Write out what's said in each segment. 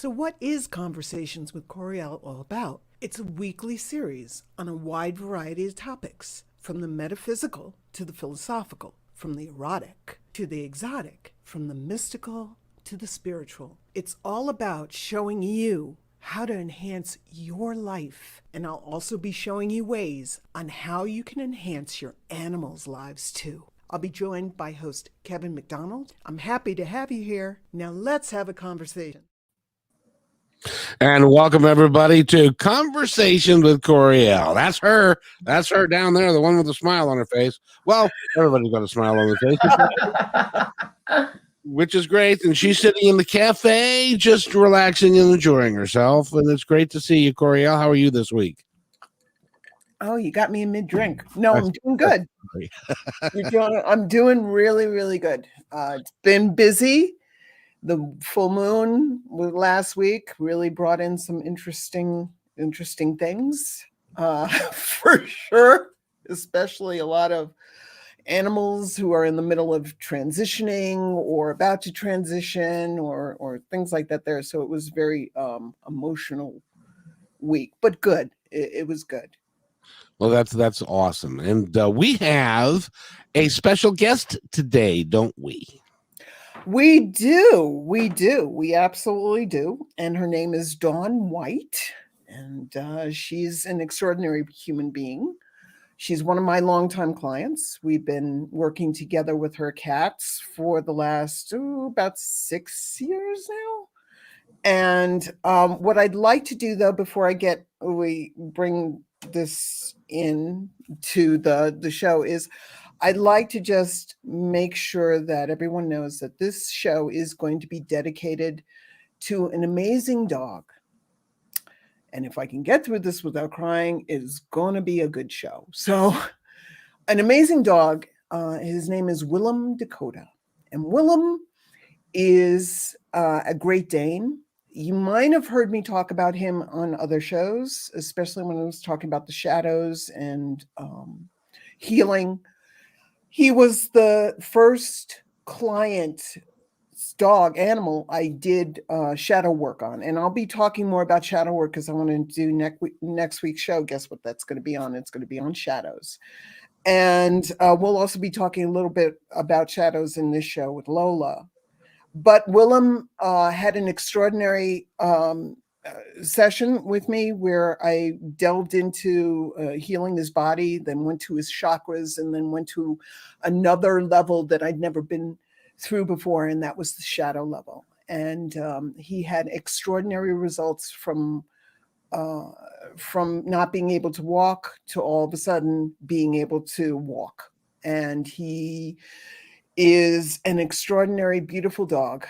So, what is Conversations with Coryelle all about? It's a weekly series on a wide variety of topics, from the metaphysical to the philosophical, from the erotic to the exotic, from the mystical to the spiritual. It's all about showing you how to enhance your life. And I'll also be showing you ways on how you can enhance your animals' lives too. I'll be joined by host Kevin McDonald. I'm happy to have you here. Now let's have a conversation. And welcome everybody to Conversation with Coryelle. That's her. That's her down there, the one with the smile on her face. Well, everybody's got a smile on their face, which is great. And she's sitting in the cafe, just relaxing and enjoying herself. And it's great to see you, Coryelle. How are you this week? Oh, you got me in mid-drink. No, I'm doing good. I'm doing really, really good. It's been busy. The full moon last week really brought in some interesting things, for sure, especially a lot of animals who are in the middle of transitioning or about to transition or things like that there. So it was very emotional week, but good. It was good. Well, that's awesome. And we have a special guest today, don't we? We do. We absolutely do. And her name is Dawn White. And she's an extraordinary human being. She's one of my longtime clients. We've been working together with her cats for the last about 6 years now. And what I'd like to do, though, before we bring this in to the show, is I'd like to just make sure that everyone knows that this show is going to be dedicated to an amazing dog. And if I can get through this without crying, it is going to be a good show. So, an amazing dog, his name is Willem Dakota. And Willem is a Great Dane. You might have heard me talk about him on other shows, especially when I was talking about the shadows and healing. He was the first client animal I did shadow work on. And I'll be talking more about shadow work because I want to do next week's show. Guess what that's going to be on? It's going to be on shadows. And we'll also be talking a little bit about shadows in this show with Lola. But Willem had an extraordinary session with me where I delved into healing his body, then went to his chakras, and then went to another level that I'd never been through before, and that was the shadow level. And he had extraordinary results from not being able to walk to all of a sudden being able to walk. And he is an extraordinary, beautiful dog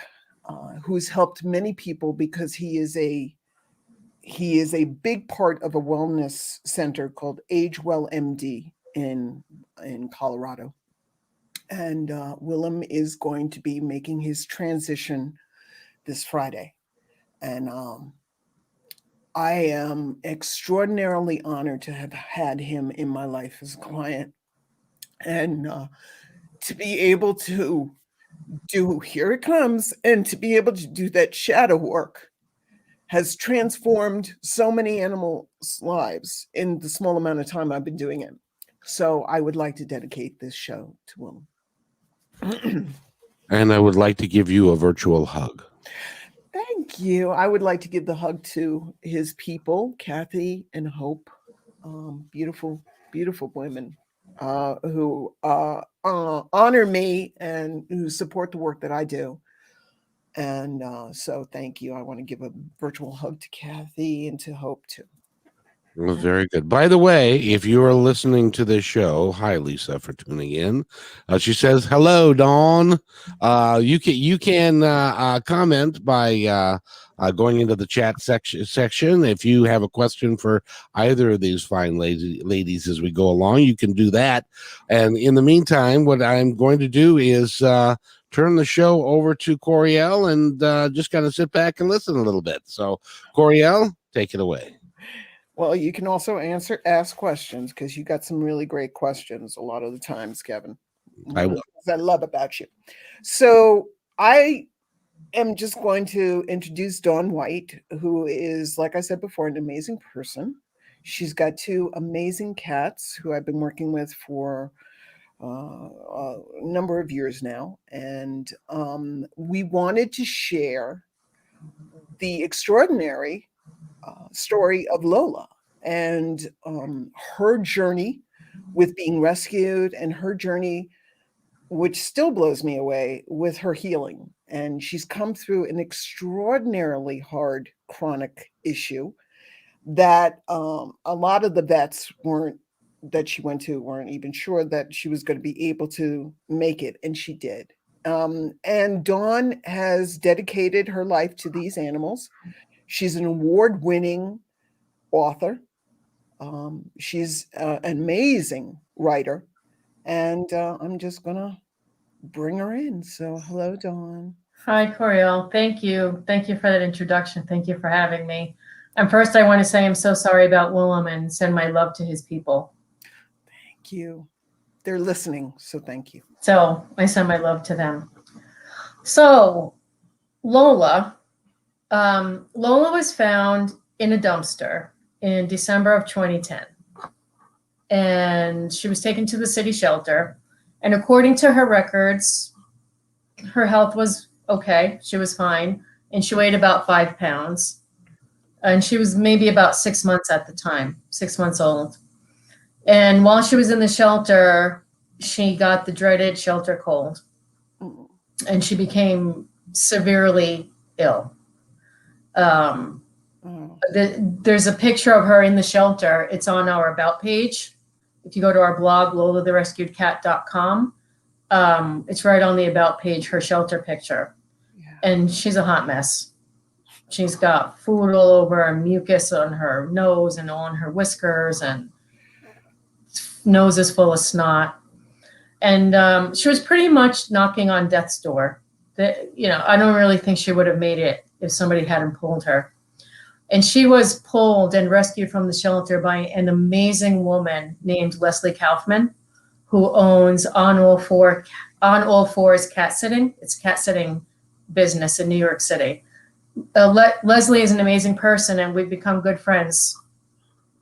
who's helped many people because he is a big part of a wellness center called Age Well MD in Colorado. And Willem is going to be making his transition this Friday. And I am extraordinarily honored to have had him in my life as a client. And to be able to do, here it comes, and to be able to do that shadow work has transformed so many animals' lives in the small amount of time I've been doing it. So I would like to dedicate this show to Willem. And I would like to give you a virtual hug. Thank you. I would like to give the hug to his people, Kathy and Hope, beautiful, beautiful women who honor me and who support the work that I do. And so thank you. I want to give a virtual hug to Kathy and to Hope too. Well, very good. By the way, if you are listening to this show, hi Lisa for tuning in. She says hello, Dawn. You can comment by going into the chat section. If you have a question for either of these fine ladies as we go along, you can do that. And in the meantime, what I'm going to do is turn the show over to Coryelle and just kind of sit back and listen a little bit. So, Coryelle, take it away. Well, you can also ask questions because you got some really great questions a lot of the times, Kevin. I will. I love about you. So I am just going to introduce Dawn White, who is, like I said before, an amazing person. She's got two amazing cats who I've been working with for a number of years now. And we wanted to share the extraordinary story of Lola and her journey with being rescued and her journey, which still blows me away, with her healing. And she's come through an extraordinarily hard chronic issue that a lot of the vets weren't that she went to weren't even sure that she was going to be able to make it, and she did. And Dawn has dedicated her life to these animals. She's an award-winning author. She's an amazing writer, and I'm just gonna bring her in. So, hello, Dawn. Hi, Coryelle. Thank you. Thank you for that introduction. Thank you for having me. And first, I want to say I'm so sorry about Willem and send my love to his people. Thank you. They're listening, so thank you. So I send my love to them. So Lola, Lola was found in a dumpster in December of 2010. And she was taken to the city shelter. And according to her records, her health was okay. She was fine. And she weighed about 5 pounds. And she was maybe about 6 months at the time, 6 months old. And while she was in the shelter, she got the dreaded shelter cold. And she became severely ill. There's a picture of her in the shelter. It's on our About page. If you go to our blog, lolatherescuedcat.com, it's right on the About page, her shelter picture. Yeah. And she's a hot mess. She's got food all over and mucus on her nose and on her whiskers, and nose is full of snot. And she was pretty much knocking on death's door. I don't really think she would have made it if somebody hadn't pulled her. And she was pulled and rescued from the shelter by an amazing woman named Leslie Kaufman, who owns On All Fours Cat Sitting. It's a cat sitting business in New York City. Leslie is an amazing person, and we've become good friends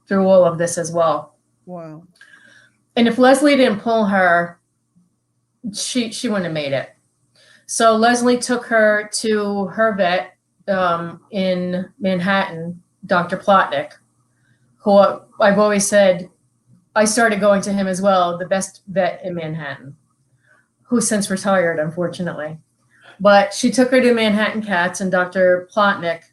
through all of this as well. Wow. And if Leslie didn't pull her, she wouldn't have made it. So Leslie took her to her vet in Manhattan, Dr. Plotnick, who I've always said, I started going to him as well, the best vet in Manhattan, who's since retired, unfortunately. But she took her to Manhattan Cats and Dr. Plotnick,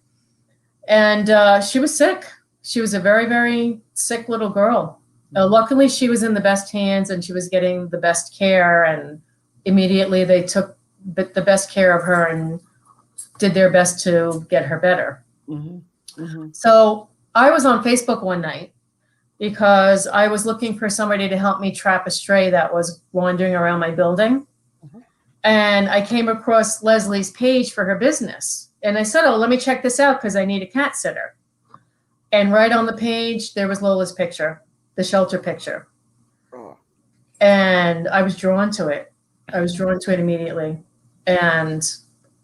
and she was sick. She was a very, very sick little girl. Luckily, she was in the best hands and she was getting the best care, and immediately they took the best care of her and did their best to get her better. Mm-hmm. Mm-hmm. So I was on Facebook one night because I was looking for somebody to help me trap a stray that was wandering around my building. Mm-hmm. And I came across Leslie's page for her business. And I said, oh, let me check this out because I need a cat sitter. And right on the page, there was Lola's picture, the shelter picture. Oh. And I was drawn to it. I was drawn to it immediately. And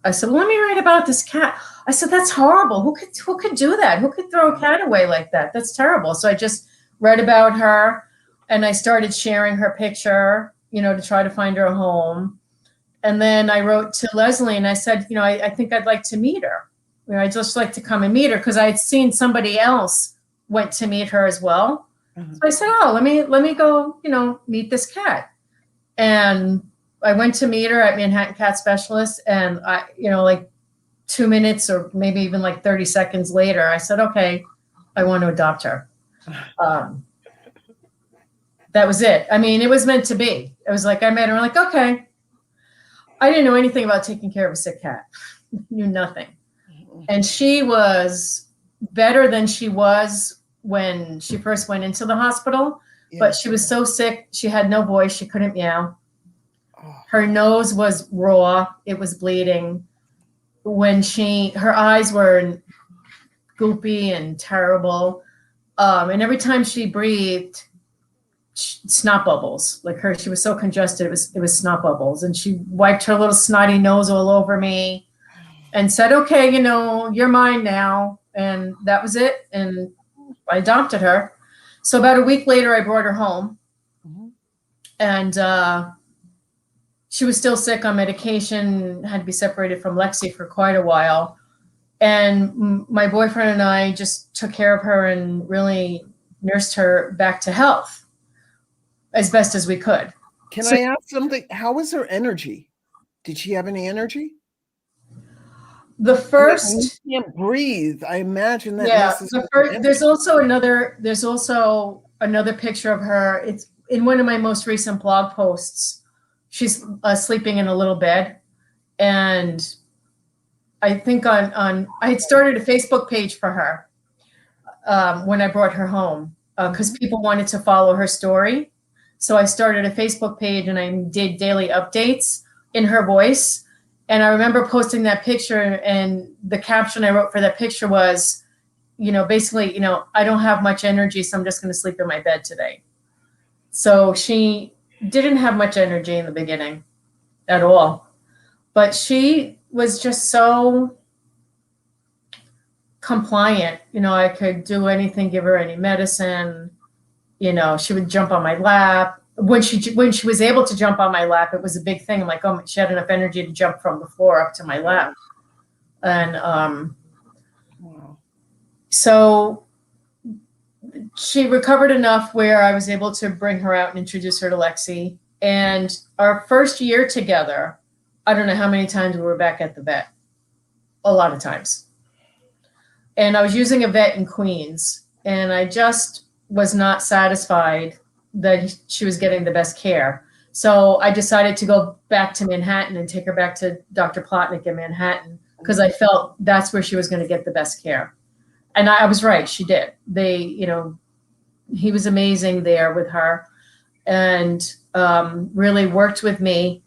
I said, well, let me write about this cat. I said, that's horrible. Who could do that? Who could throw a cat away like that? That's terrible. So I just read about her, and I started sharing her picture, to try to find her a home. And then I wrote to Leslie and I said, I think I'd like to meet her. I'd just like to come and meet her because I had seen somebody else went to meet her as well. Mm-hmm. So I said, oh, let me go, meet this cat. And I went to meet her at Manhattan Cat Specialist, and I, like 2 minutes or maybe even like 30 seconds later, I said, okay, I want to adopt her. That was it. I mean, it was meant to be. It was like I met her, like, okay. I didn't know anything about taking care of a sick cat. Knew nothing. And she was better than she was when she first went into the hospital. Yeah. But she was so sick, she had no voice. She couldn't meow. Her nose was raw. It was bleeding. Her eyes were goopy and terrible. And every time she breathed, snot bubbles. She was so congested, it was snot bubbles. And she wiped her little snotty nose all over me. and said, okay, you're mine now. And that was it. And I adopted her. So about a week later, I brought her home. And she was still sick on medication, had to be separated from Lexi for quite a while. And my boyfriend and I just took care of her and really nursed her back to health as best as we could. Can I ask something? How was her energy? Did she have any energy? The first, you can't breathe. I imagine that. Yeah. There's also another picture of her. It's in one of my most recent blog posts. She's sleeping in a little bed, and I think I had started a Facebook page for her when I brought her home because people wanted to follow her story. So I started a Facebook page and I did daily updates in her voice. And I remember posting that picture, and the caption I wrote for that picture was, basically, I don't have much energy, so I'm just going to sleep in my bed today. So she didn't have much energy in the beginning at all, but she was just so compliant. I could do anything, give her any medicine. She would jump on my lap. When she was able to jump on my lap, it was a big thing. I'm like, oh, she had enough energy to jump from the floor up to my lap. And so she recovered enough where I was able to bring her out and introduce her to Lexi. And our first year together, I don't know how many times we were back at the vet. A lot of times. And I was using a vet in Queens, and I just was not satisfied that she was getting the best care. So I decided to go back to Manhattan and take her back to Dr. Plotnick in Manhattan because I felt that's where she was going to get the best care. And I was right. She did. He was amazing there with her and really worked with me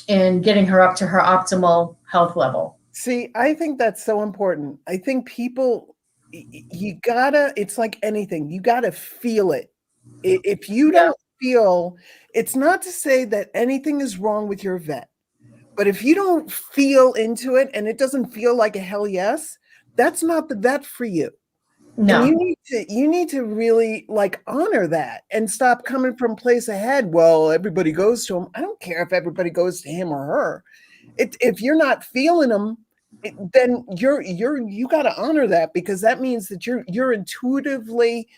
in getting her up to her optimal health level. See, I think that's so important. I think people, it's like anything, you gotta feel it. If you don't feel, it's not to say that anything is wrong with your vet, but if you don't feel into it and it doesn't feel like a hell yes, that's not the vet for you. No. And you need to really honor that and stop coming from place ahead. Well, everybody goes to him. I don't care if everybody goes to him or her. If you're not feeling them, then you got to honor that, because that means that you're intuitively,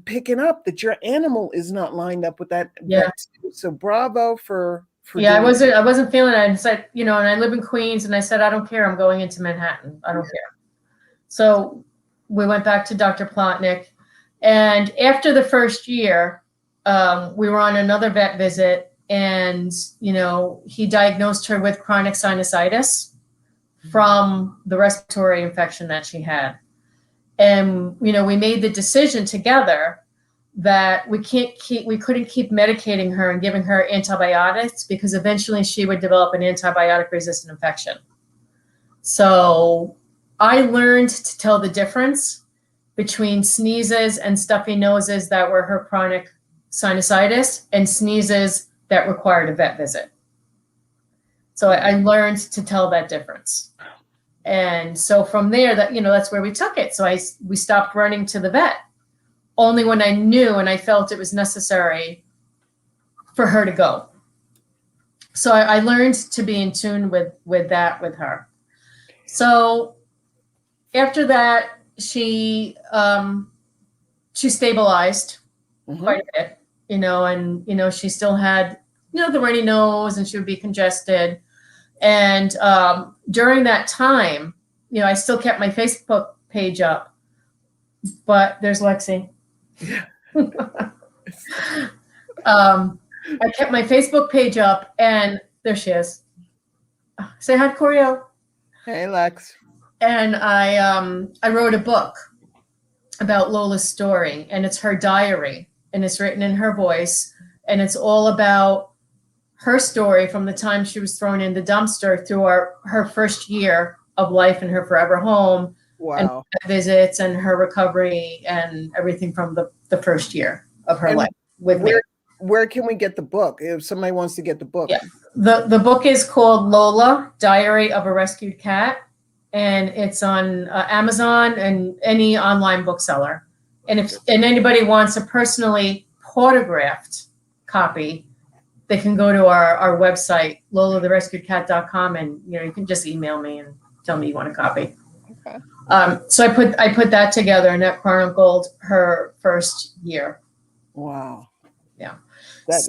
picking up that your animal is not lined up with that. Yeah. So bravo for I wasn't feeling it. I said, and I live in Queens, and I said, I don't care. I'm going into Manhattan. I don't care. So we went back to Dr. Plotnick, and after the first year, we were on another vet visit, and he diagnosed her with chronic sinusitis from the respiratory infection that she had. And we made the decision together that we couldn't keep medicating her and giving her antibiotics, because eventually she would develop an antibiotic resistant infection. So I learned to tell the difference between sneezes and stuffy noses that were her chronic sinusitis and sneezes that required a vet visit. So I learned to tell that difference. And so from there, that's where we took it. So we stopped running to the vet only when I knew and I felt it was necessary for her to go. So I learned to be in tune with her. So after that, she stabilized quite a bit, and she still had, the runny nose, and she would be congested. And during that time, I still kept my Facebook page up, but there's Lexi. I kept my Facebook page up, and there she is. Say hi to Coryelle. Hey, Lex. And I wrote a book about Lola's story, and it's her diary, and it's written in her voice, and it's all about her story from the time she was thrown in the dumpster through her first year of life in her forever home. Wow. And visits and her recovery and everything from the first year of her life with me. where can we get the book if somebody wants to get the book? Yeah. The book is called Lola, Diary of a Rescued Cat, and it's on Amazon and any online bookseller. And if anybody wants a personally autographed copy, they can go to our website, lolatherescuedcat.com, and you can just email me and tell me you want a copy. Okay. So I put that together, and that chronicled her first year. Wow. Yeah. That is.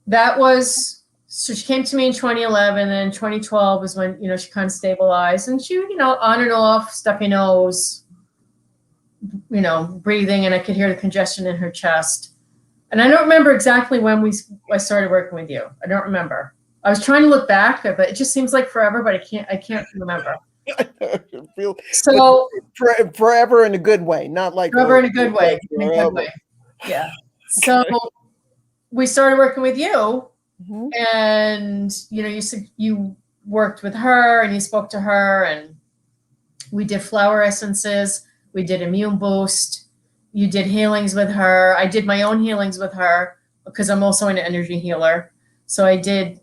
That was, so she came to me in 2011, and 2012 was when, she kind of stabilized, and she, on and off, stuffy nose, breathing, and I could hear the congestion in her chest. And I don't remember exactly when I started working with you. I don't remember. I was trying to look back, but it just seems like forever, but I can't remember. So forever in a good way, not like forever in a good way. In a good way. Yeah. So we started working with you, and you said you worked with her and you spoke to her, and we did flower essences, we did immune boost, you did healings with her. I did my own healings with her because I'm also an energy healer. So I did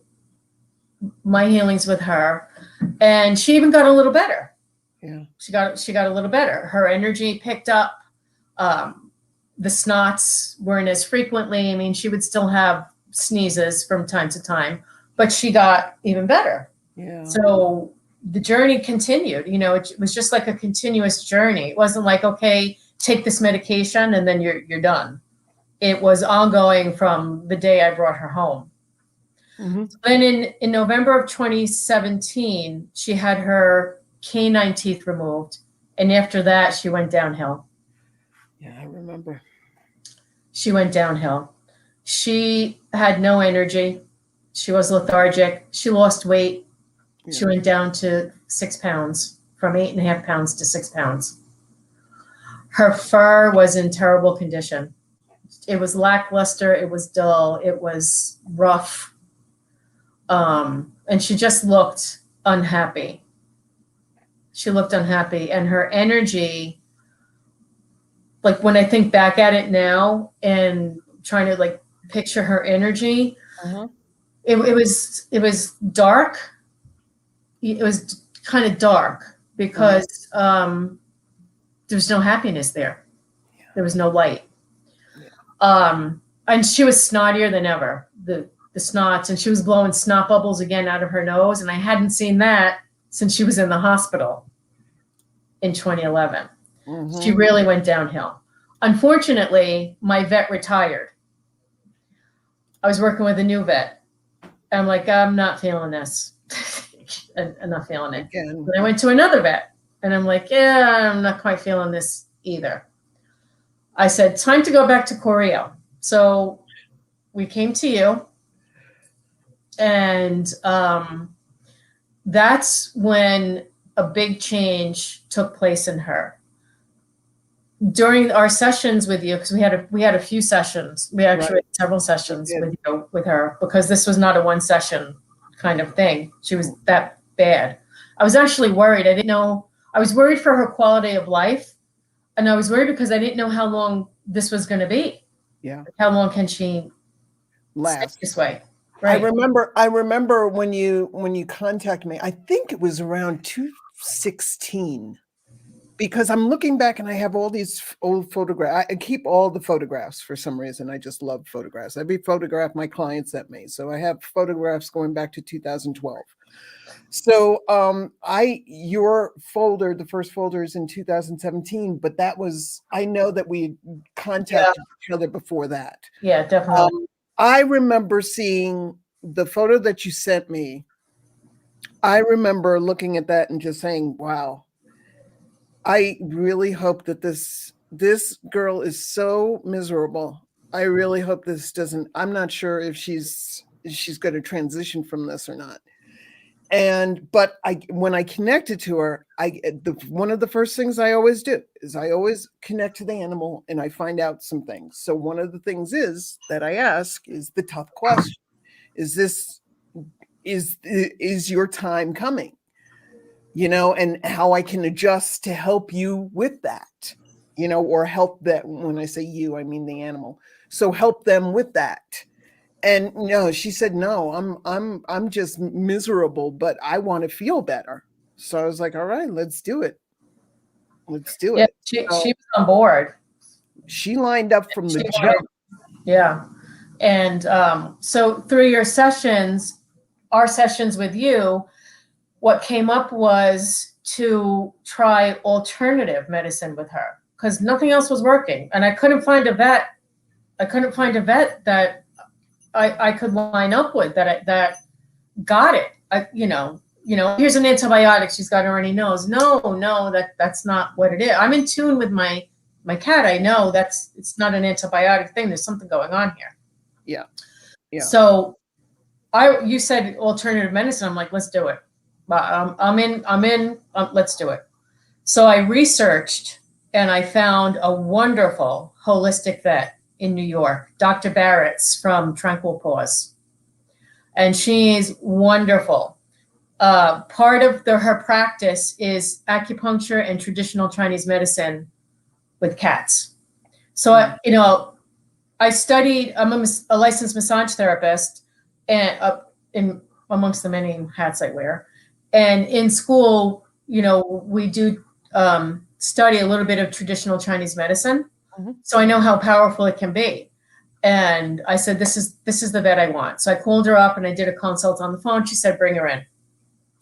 my healings with her, and she even got a little better. Yeah. She got a little better. Her energy picked up. The snots weren't as frequently. I mean, she would still have sneezes from time to time, but she got even better. Yeah. So the journey continued. It was just like a continuous journey. It wasn't like, okay, take this medication and then you're done. It was ongoing from the day I brought her home. Mm-hmm. So then in November of 2017, she had her canine teeth removed, and after that, she went downhill. Yeah, I remember. She went downhill. She had no energy. She was lethargic. She lost weight. Yeah. She went down to 6 pounds, from 8.5 pounds to 6 pounds. Her fur was in terrible condition. It was lackluster. It was dull. It was rough. And she just looked unhappy. She looked unhappy, and her energy, like when I think back at it now and trying to picture her energy, it was dark. It was kind of dark because there was no happiness there. Yeah. There was no light. Yeah. And she was snottier than ever, the snots, and she was blowing snot bubbles again out of her nose, and I hadn't seen that since she was in the hospital in 2011. Mm-hmm. She really went downhill. Unfortunately, my vet retired. I was working with a new vet. I'm like, I'm not feeling this. I'm not feeling it. Then I went to another vet, and I'm like, yeah, I'm not quite feeling this either. I said, time to go back to Coryelle. So we came to you, and that's when a big change took place in her. During our sessions with you, because we had a few sessions, we actually had several sessions with her, because this was not a one session kind of thing. She was that bad. I was actually worried. I didn't know. I was worried for her quality of life, and I was worried because I didn't know how long this was going to be. Yeah. How long can she last this way? Right. I remember when you contacted me. I think it was around 2016. Because I'm looking back and I have all these old photographs. I keep all the photographs for some reason. I just love photographs. Every photograph my client sent me. So I have photographs going back to 2012. So your folder, the first folder is in 2017, but I know that we contacted each other before that. Yeah, definitely. I remember seeing the photo that you sent me. I remember looking at that and just saying, wow. I really hope that this girl is so miserable. I really hope this doesn't. I'm not sure if she's going to transition from this or not. But when I connected to her, one of the first things I always do is I always connect to the animal and I find out some things. So one of the things is that I ask is the tough question: is your time coming? And how I can adjust to help you with that. you know, or help that. When I say you, I mean the animal. So help them with that. And no, she said, no, I'm just miserable, but I want to feel better. So I was like, all right, let's do it. Let's do Yeah, it. she So was on board. she lined up from the She jump. wanted, yeah. And so through your sessions, our sessions with you, what came up was to try alternative medicine with her because nothing else was working. And I couldn't find a vet. I couldn't find a vet that I could line up with that got it. Here's an antibiotic she's got a runny nose. No, that's not what it is. I'm in tune with my cat. I know it's not an antibiotic thing. There's something going on here. Yeah. Yeah. So you said alternative medicine. I'm like, let's do it. I'm in, let's do it. So I researched and I found a wonderful holistic vet in New York, Dr. Barrett's from Tranquil Paws. And she's wonderful. Part of her practice is acupuncture and traditional Chinese medicine with cats. So, I studied, I'm a licensed massage therapist and in amongst the many hats I wear. And in school, we do study a little bit of traditional Chinese medicine. Mm-hmm. So I know how powerful it can be. And I said, this is the vet I want. So I called her up and I did a consult on the phone. She said, bring her in.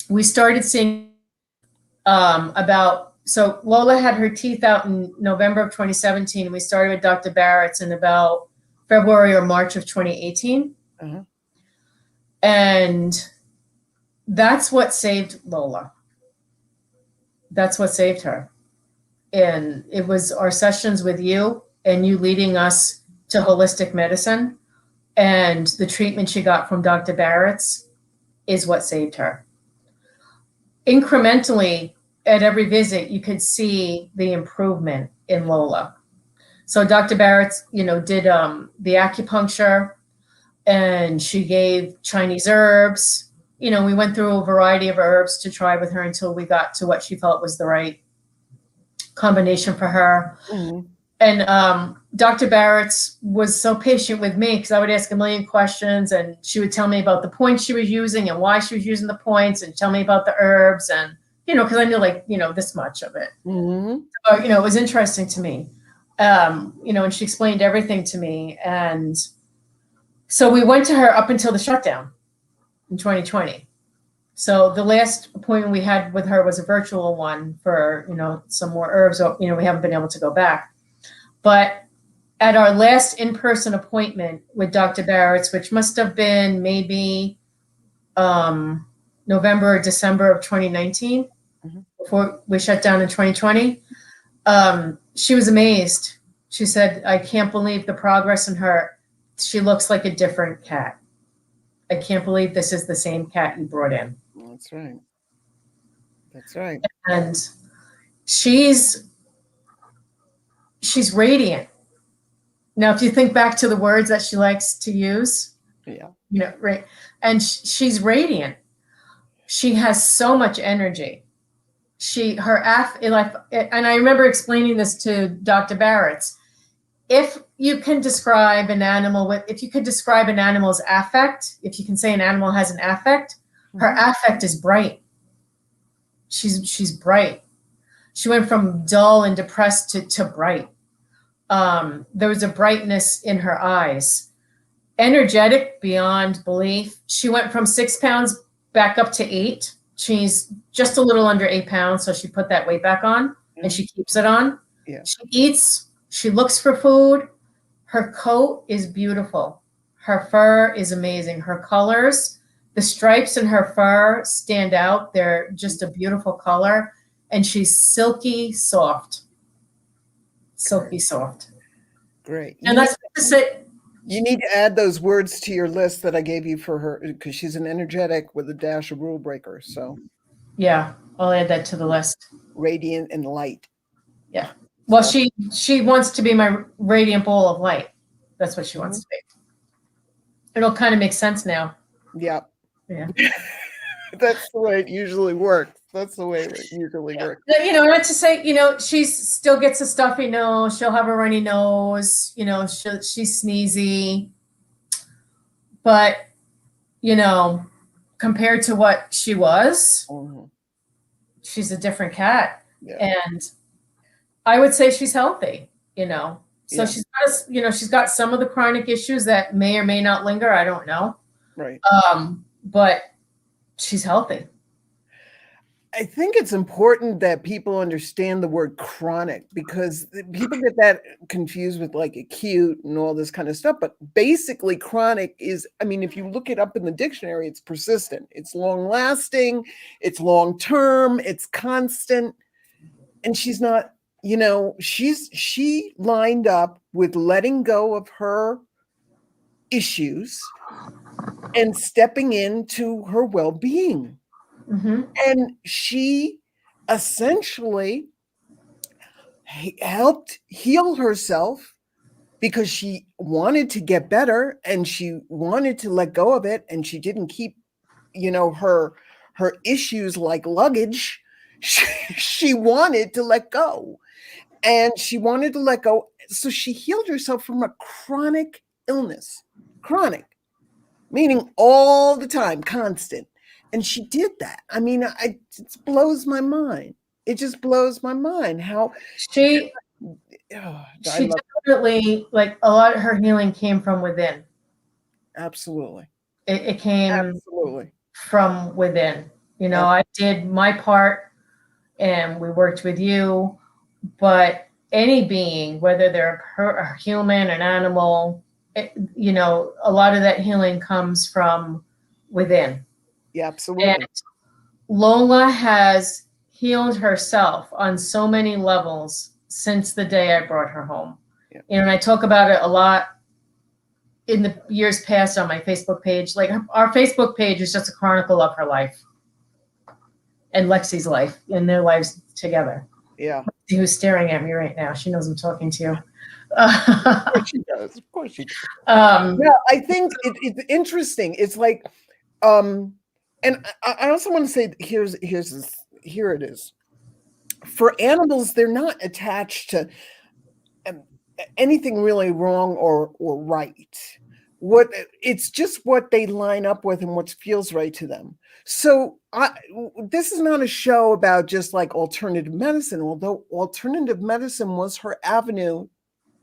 We started seeing so Lola had her teeth out in November of 2017. We started with Dr. Barrett's in about February or March of 2018. Uh-huh. And that's what saved Lola. That's what saved her. And it was our sessions with you and you leading us to holistic medicine. And the treatment she got from Dr. Barrett's is what saved her. Incrementally, at every visit, you could see the improvement in Lola. So Dr. Barrett's, did the acupuncture and she gave Chinese herbs. We went through a variety of herbs to try with her until we got to what she felt was the right combination for her. Mm-hmm. And Dr. Barrett's was so patient with me because I would ask a million questions and she would tell me about the points she was using and why she was using the points and tell me about the herbs and, because I knew this much of it. Mm-hmm. So, it was interesting to me. And she explained everything to me. And so we went to her up until the shutdown in 2020. So the last appointment we had with her was a virtual one for, some more herbs. We haven't been able to go back. But at our last in-person appointment with Dr. Barrett's, which must have been maybe November or December of 2019, mm-hmm. before we shut down in 2020, she was amazed. She said, I can't believe the progress in her. She looks like a different cat. I can't believe this is the same cat you brought in. That's right. That's right. And she's radiant. Now, if you think back to the words that she likes to use, right. And she's radiant. She has so much energy. And I remember explaining this to Dr. Barrett's. If you can describe an animal's affect, if you can say an animal has an affect, her affect is bright. She's bright. She went from dull and depressed to bright. There was a brightness in her eyes. Energetic beyond belief. She went from 6 pounds back up to 8. She's just a little under 8 pounds, so she put that weight back on, and she keeps it on. Yeah. She eats. She looks for food. Her coat is beautiful. Her fur is amazing. Her colors, the stripes in her fur stand out. They're just a beautiful color. And she's silky soft. Silky soft. Great. And that's to say. You need to add those words to your list that I gave you for her because she's an energetic with a dash of rule breaker. So yeah, I'll add that to the list. Radiant and light. Yeah. Well, she wants to be my radiant ball of light. That's what she wants to be. It'll kind of make sense now. Yeah. Yeah. That's the way it usually works. That's the way it usually works. Not to say, she still gets a stuffy nose. She'll have a runny nose. She's sneezy. But, compared to what she was, she's a different cat. Yeah. And I would say she's healthy, So she's got some of the chronic issues that may or may not linger. I don't know. Right. But she's healthy. I think it's important that people understand the word chronic, because people get that confused with like acute and all this kind of stuff. But basically chronic is, if you look it up in the dictionary, it's persistent, it's long lasting, it's long term, it's constant. And she's not, she lined up with letting go of her issues and stepping into her well-being. And she essentially helped heal herself because she wanted to get better and she wanted to let go of it, and she didn't keep, her issues like luggage. She wanted to let go, and she wanted to let go. So she healed herself from a chronic illness, chronic, meaning all the time, constant. And she did that. It blows my mind. It just blows my mind how she definitely, like, a lot of her healing came from within. Absolutely. It came absolutely from within. I did my part and we worked with you, but any being, whether they're a human, an animal, a lot of that healing comes from within. Yeah, absolutely. And Lola has healed herself on so many levels since the day I brought her home. Yeah. And I talk about it a lot in the years past on my Facebook page. Like, our Facebook page is just a chronicle of her life and Lexi's life and their lives together. Yeah. Who's staring at me right now? She knows I'm talking to you. Of course she does. Of course she does. I think it's interesting. It's like, and I also want to say, here it is. For animals, they're not attached to anything really wrong or right. It's just what they line up with and what feels right to them. So this is not a show about just like alternative medicine, although alternative medicine was her avenue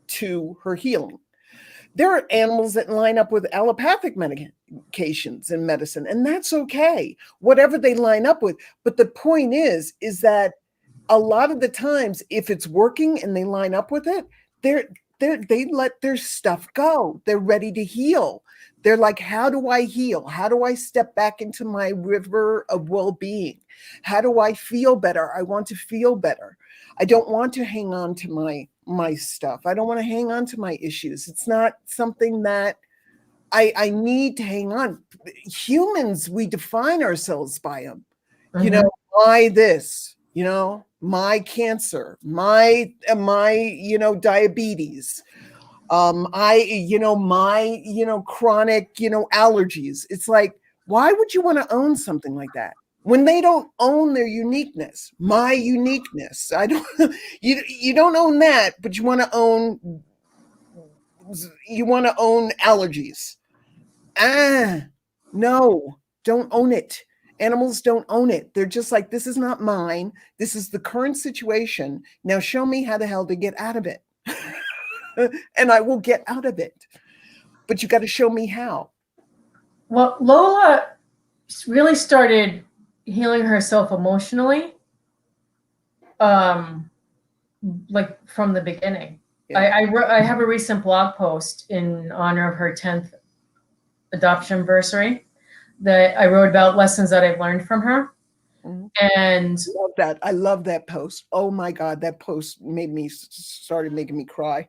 to her healing. There are animals that line up with allopathic medications and medicine, and that's okay, whatever they line up with. But the point is that a lot of the times, if it's working and they line up with it, they let their stuff go. They're ready to heal. They're like, how do I heal? How do I step back into my river of well-being? How do I feel better? I want to feel better. I don't want to hang on to my stuff. I don't want to hang on to my issues. It's not something that I need to hang on. Humans, we define ourselves by them. My this, my cancer, my diabetes, my chronic, allergies. It's like, why would you want to own something like that when they don't own their uniqueness? My uniqueness. I don't. You don't own that, but you want to own allergies. No, don't own it. Animals don't own it. They're just like, this is not mine. This is the current situation. Now show me how the hell to get out of it. And I will get out of it. But you got to show me how. Well, Lola really started healing herself emotionally, like from the beginning. Yeah. I have a recent blog post in honor of her 10th adoption anniversary that I wrote about lessons that I've learned from her. Mm-hmm. And I love that post. Oh my God, that post started making me cry.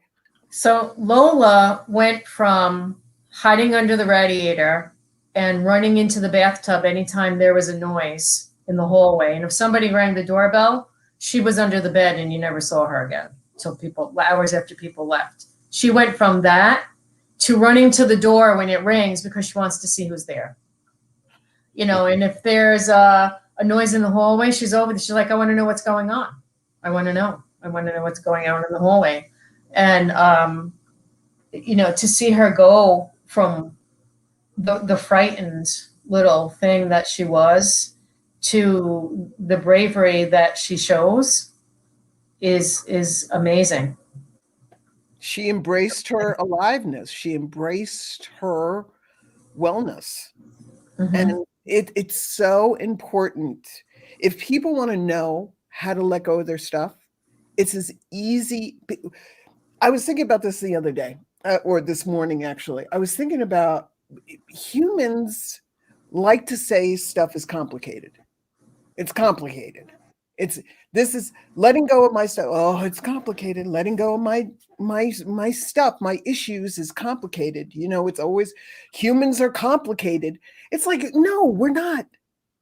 So Lola went from hiding under the radiator and running into the bathtub anytime there was a noise in the hallway. And if somebody rang the doorbell, she was under the bed and you never saw her again until hours after people left. She went from that to running to the door when it rings because she wants to see who's there. And if there's a a noise in the hallway, she's over there. She's like, I want to know what's going on. I want to know. I want to know what's going on in the hallway. And, to see her go from the frightened little thing that she was to the bravery that she shows is amazing. She embraced her aliveness. She embraced her wellness. Mm-hmm. And it's so important. If people want to know how to let go of their stuff, it's as easy. I was thinking about this the other day, or this morning, actually. I was thinking about humans like to say stuff is complicated. It's complicated. This is letting go of my stuff. Oh, it's complicated. Letting go of my stuff, my issues is complicated. It's always humans are complicated. It's like, no, we're not.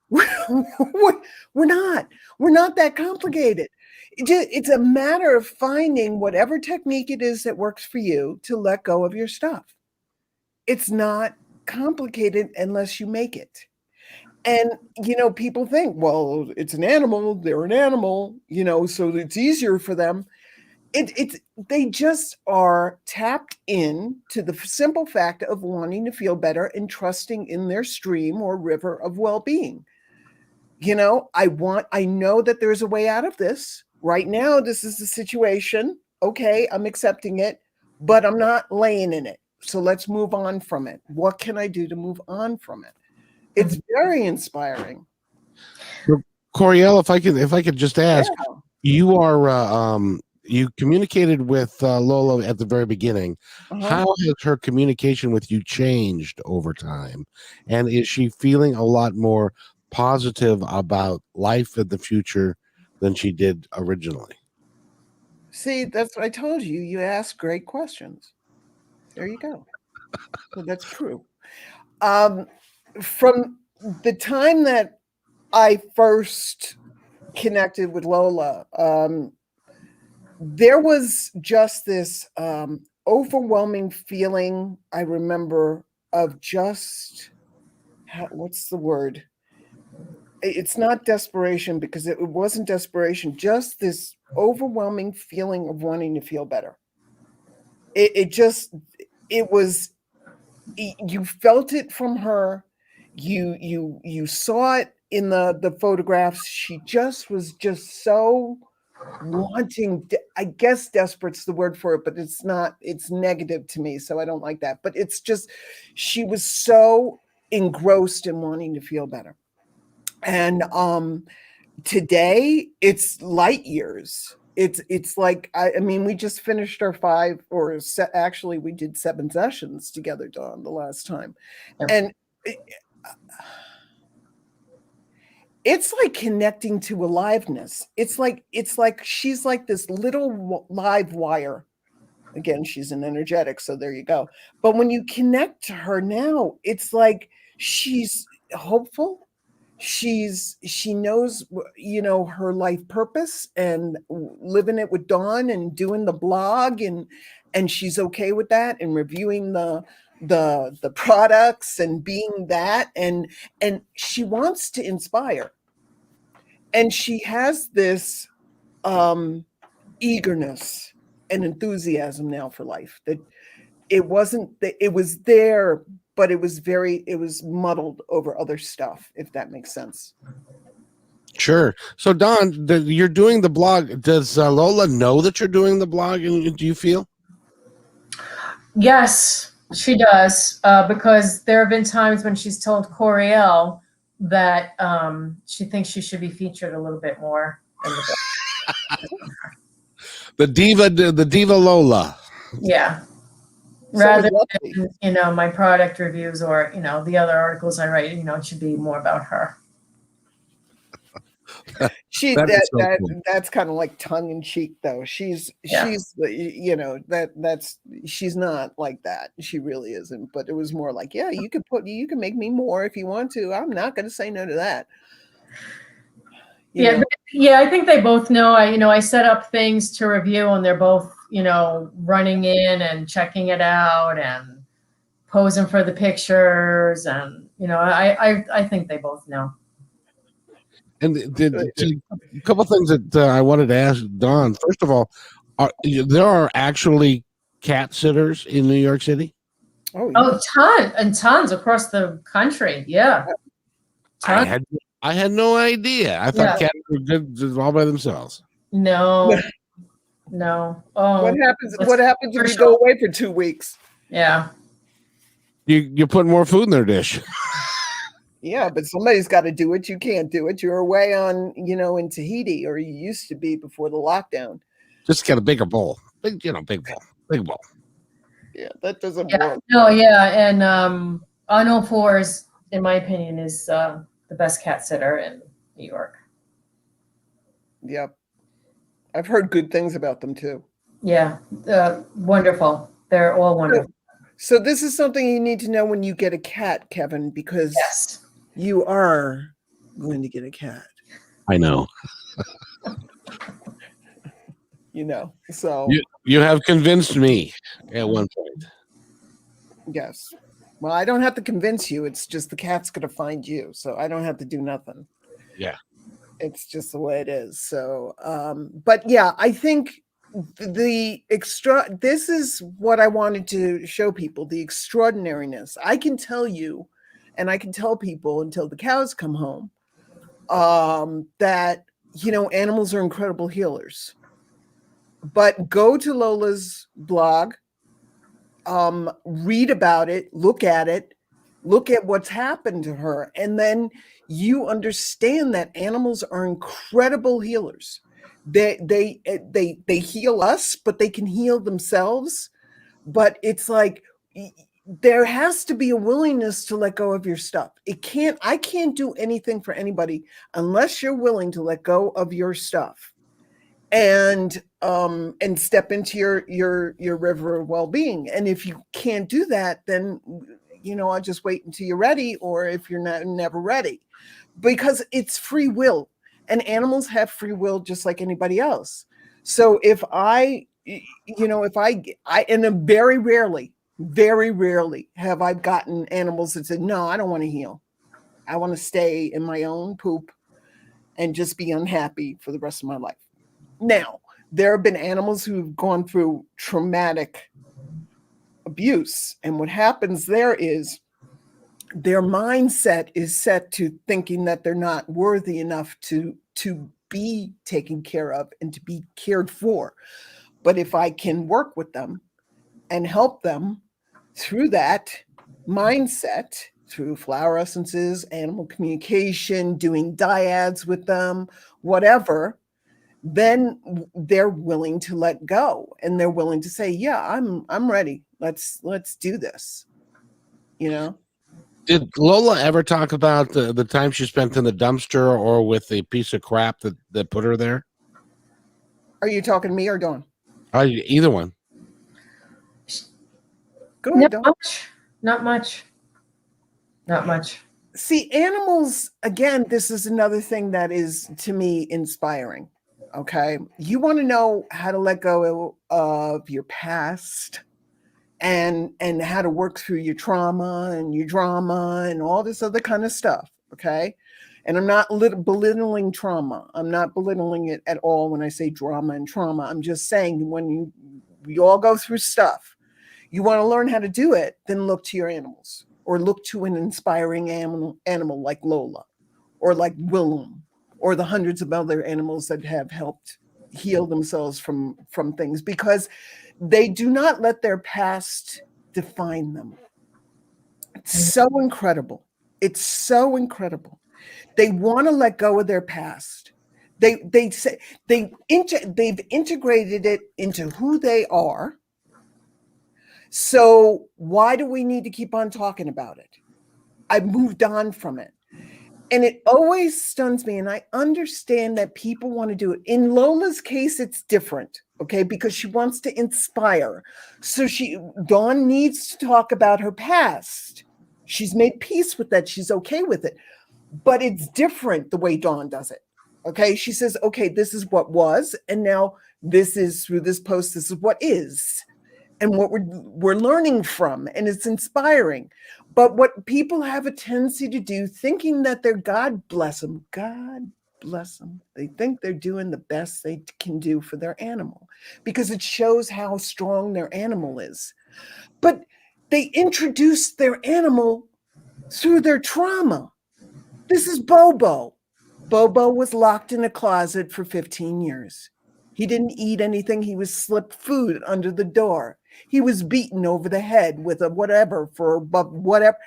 We're not. We're not that complicated. It's a matter of finding whatever technique it is that works for you to let go of your stuff. It's not complicated unless you make it. And, people think, well, it's an animal, they're an animal, so it's easier for them. They just are tapped in to the simple fact of wanting to feel better and trusting in their stream or river of well-being. I know that there's a way out of this. Right now, this is the situation. Okay, I'm accepting it, but I'm not laying in it. So let's move on from it. What can I do to move on from it? It's very inspiring. Coryelle, if I could just ask, you are you communicated with Lola at the very beginning. How has her communication with you changed over time? And is she feeling a lot more positive about life in the future than she did originally? See, that's what I told you. You ask great questions. There you go. So that's true. From the time that I first connected with Lola, there was just this overwhelming feeling, I remember, of just, what's the word? It's not desperation, because it wasn't desperation, just this overwhelming feeling of wanting to feel better. It was, you felt it from her. You saw it in the photographs. She just was just so wanting, I guess desperate's the word for it, but it's not, it's negative to me, so I don't like that. But it's just, she was so engrossed in wanting to feel better. And today it's light years. It's like, I mean, we just finished our 5, or actually we did 7 sessions together, Dawn, the last time. Yep. And it's like connecting to aliveness. It's like she's like this little live wire. Again, she's an energetic, so there you go. But when you connect to her now, it's like she's hopeful. She knows, her life purpose, and living it with Dawn and doing the blog, and she's okay with that, and reviewing the products and being that, and she wants to inspire, and she has this eagerness and enthusiasm now for life that it wasn't, that it was there, but it was muddled over other stuff, if that makes sense. Sure. So Dawn, you're doing the blog. Does Lola know that you're doing the blog, and do you feel? Yes, she does, because there have been times when she's told Coryelle that she thinks she should be featured a little bit more in the book. The diva Lola. Yeah. Rather than, my product reviews or, the other articles I write, it should be more about her. That's kind of like tongue in cheek, though. She's she's not like that. She really isn't. But it was more like, yeah, you can make me more if you want to. I'm not going to say no to that. Yeah, I think they both know. I set up things to review, and they're both, running in and checking it out and posing for the pictures, and I think they both know. And a couple things that I wanted to ask Don. First of all, there are actually cat sitters in New York City? Oh, Oh, tons across the country. Yeah. I Tons. had no idea. I thought Yeah. cats were good just all by themselves. No. No. Oh, What happens if you go away for 2 weeks? yeah. You put more food in their dish. Yeah, but somebody's got to do it. You can't do it. You're away on, in Tahiti, or you used to be before the lockdown. Just get a bigger bowl. Big bowl. Yeah, that doesn't Yeah. work. No, yeah. And on all fours, in my opinion, is the best cat sitter in New York. Yep. I've heard good things about them too. Yeah. Wonderful. They're all wonderful. So this is something you need to know when you get a cat, Kevin, because Yes. you are going to get a cat. I know. So you have convinced me at one point. yes. Well, I don't have to convince you. It's just the cat's going to find you. So I don't have to do nothing. Yeah. It's just the way it is. So, but yeah, I think this is what I wanted to show people, the extraordinariness. I can tell you, and I can tell people until the cows come home, that, animals are incredible healers. But go to Lola's blog, read about it, look at what's happened to her, and then you understand that animals are incredible healers. They heal us, but they can heal themselves. But it's like there has to be a willingness to let go of your stuff. I can't do anything for anybody unless you're willing to let go of your stuff and step into your river of well-being. And if you can't do that, then I'll just wait until you're ready, or if you're never ready, because it's free will, and animals have free will just like anybody else. So if I and very rarely have I gotten animals that said, no, I don't want to heal. I want to stay in my own poop and just be unhappy for the rest of my life. Now, there have been animals who've gone through traumatic abuse, and what happens there is their mindset is set to thinking that they're not worthy enough to be taken care of and to be cared for. But if I can work with them and help them through that mindset, through flower essences, animal communication, doing dyads with them, whatever, then they're willing to let go, and they're willing to say, yeah, I'm ready. Let's do this. Did Lola ever talk about the time she spent in the dumpster or with a piece of crap that put her there? Are you talking to me or Dawn? Either one. Go ahead, Dawn. Not much. See, animals, again, this is another thing that is, to me, inspiring. Okay. You want to know how to let go of your past and how to work through your trauma and your drama and all this other kind of stuff. Okay. And I'm not belittling trauma. I'm not belittling it at all when I say drama and trauma. I'm just saying when we all go through stuff, you want to learn how to do it, then look to your animals, or look to an inspiring animal like Lola, or like Willem, or the hundreds of other animals that have helped heal themselves from things, because they do not let their past define them. It's so incredible. It's so incredible. They want to let go of their past. They say they've integrated it into who they are. So why do we need to keep on talking about it? I've moved on from it. And it always stuns me. And I understand that people want to do it. In Lola's case, it's different, okay? Because she wants to inspire. So Dawn needs to talk about her past. She's made peace with that. She's okay with it. But it's different the way Dawn does it, okay? She says, okay, this is what was. And now this is, through this post, this is what is. And what we're learning from, and it's inspiring. But what people have a tendency to do, thinking that they're, God bless them, God bless them. They think they're doing the best they can do for their animal because it shows how strong their animal is. But they introduce their animal through their trauma. This is Bobo. Bobo was locked in a closet for 15 years. He didn't eat anything. He was slipped food under the door. He was beaten over the head with a whatever for whatever.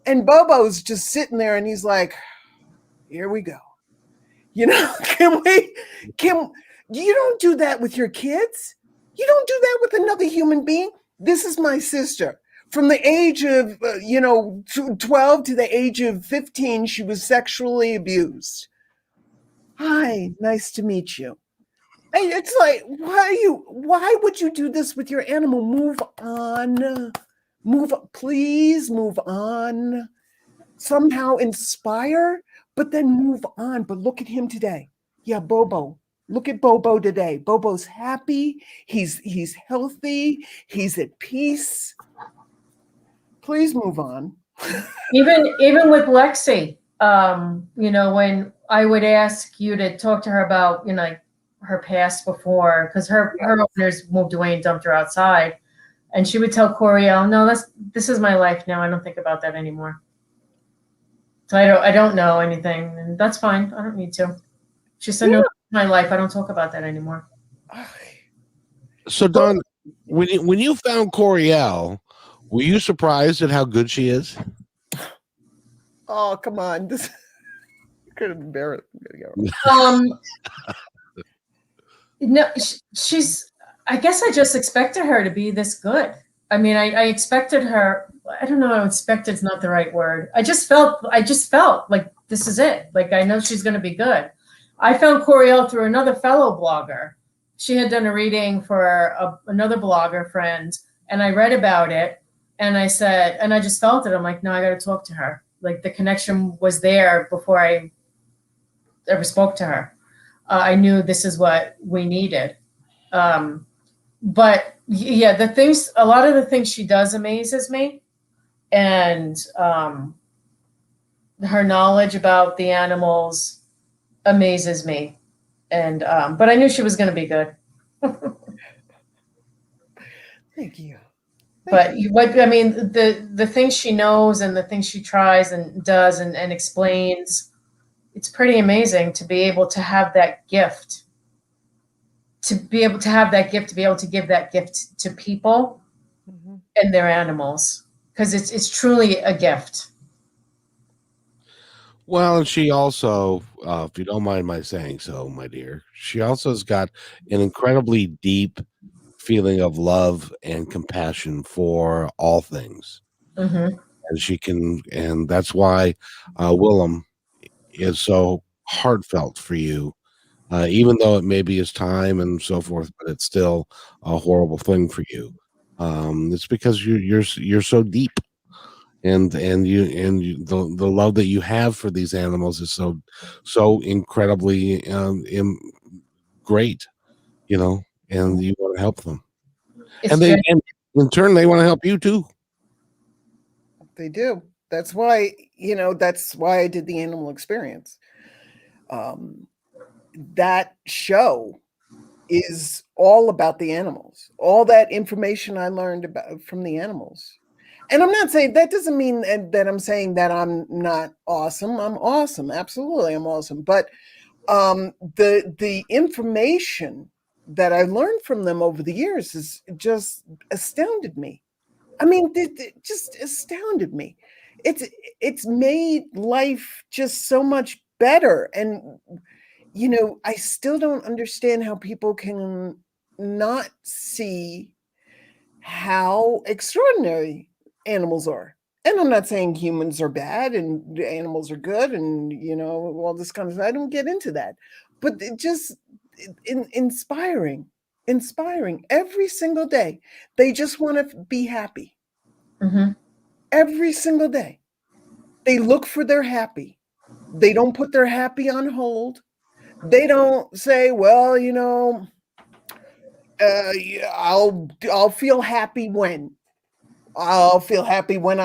And Bobo's just sitting there and he's like, here we go. You know, you don't do that with your kids. You don't do that with another human being. This is my sister. From the age of, 12 to the age of 15, she was sexually abused. Hi, nice to meet you. And it's like, why would you do this with your animal? Move on. Please move on. Somehow inspire, but then move on. But look at him today. Yeah, Bobo. Look at Bobo today. Bobo's happy. He's healthy. He's at peace. Please move on. Even with Lexi, when I would ask you to talk to her about, her past before, because her owners moved away and dumped her outside, and she would tell Coryelle, "No, this is my life now. I don't think about that anymore. So I don't know anything, and that's fine. I don't need to." She said, "No, my life. I don't talk about that anymore." So Don, when you found Coryelle, were you surprised at how good she is? Oh, come on. This could have embarrassed me. No, she's, I guess I just expected her to be this good. I mean, I expected her, I don't know, expected's not the right word. I just felt like this is it. Like, I know she's going to be good. I found Coryelle through another fellow blogger. She had done a reading for another blogger friend, and I read about it, and I said, and I just felt it. I'm like, no, I got to talk to her. Like, the connection was there before I ever spoke to her. I knew this is what we needed. But yeah, a lot of the things she does amazes me. And her knowledge about the animals amazes me. And but I knew she was going to be good. Thank you. The things she knows and the things she tries and does and explains, it's pretty amazing to be able to have that gift, to be able to give that gift to people and their animals, because it's truly a gift. Well, and she also, if you don't mind my saying so, my dear, she also has got an incredibly deep feeling of love and compassion for all things. And and that's why Willem is so heartfelt for you, even though it may be his time and so forth, but it's still a horrible thing for you. It's because you're so deep, and the love that you have for these animals is so incredibly great, and you want to help them, and in turn they want to help you too. They do. That's why I did the animal experience. That show is all about the animals, all that information I learned about from the animals. And I'm not saying that doesn't mean that I'm saying that I'm not awesome. I'm awesome. Absolutely. I'm awesome. But the information that I learned from them over the years has just astounded me. I mean, it just astounded me. It's made life just so much better. And I still don't understand how people can not see how extraordinary animals are. And I'm not saying humans are bad and animals are good and, all this kind of stuff. I don't get into that. But it just inspiring every single day. They just want to be happy. Every single day. They look for their happy. They don't put their happy on hold. They don't say, well, I'll feel happy when. I'll feel happy when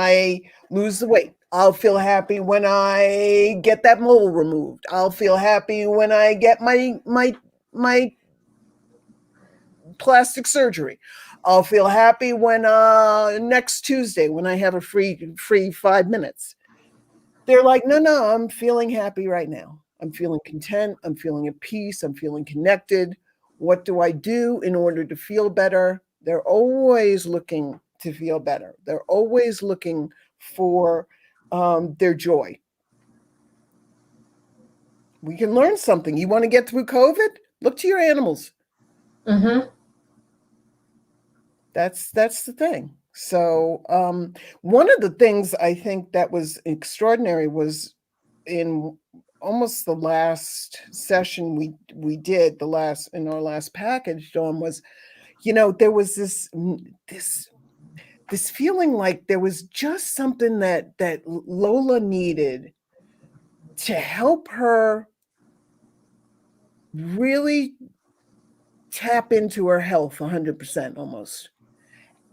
lose the weight. I'll feel happy when I get that mole removed. I'll feel happy when I get my plastic surgery. I'll feel happy when next Tuesday when I have a free 5 minutes. They're like, no, I'm feeling happy right now. I'm feeling content. I'm feeling at peace. I'm feeling connected. What do I do in order to feel better? They're always looking to feel better. They're always looking for their joy. We can learn something. You want to get through COVID? Look to your animals. Mm-hmm. That's the thing. So one of the things I think that was extraordinary was in almost the last session we did in our last package, Dawn, was, there was this feeling like there was just something that Lola needed to help her really tap into her health 100% almost.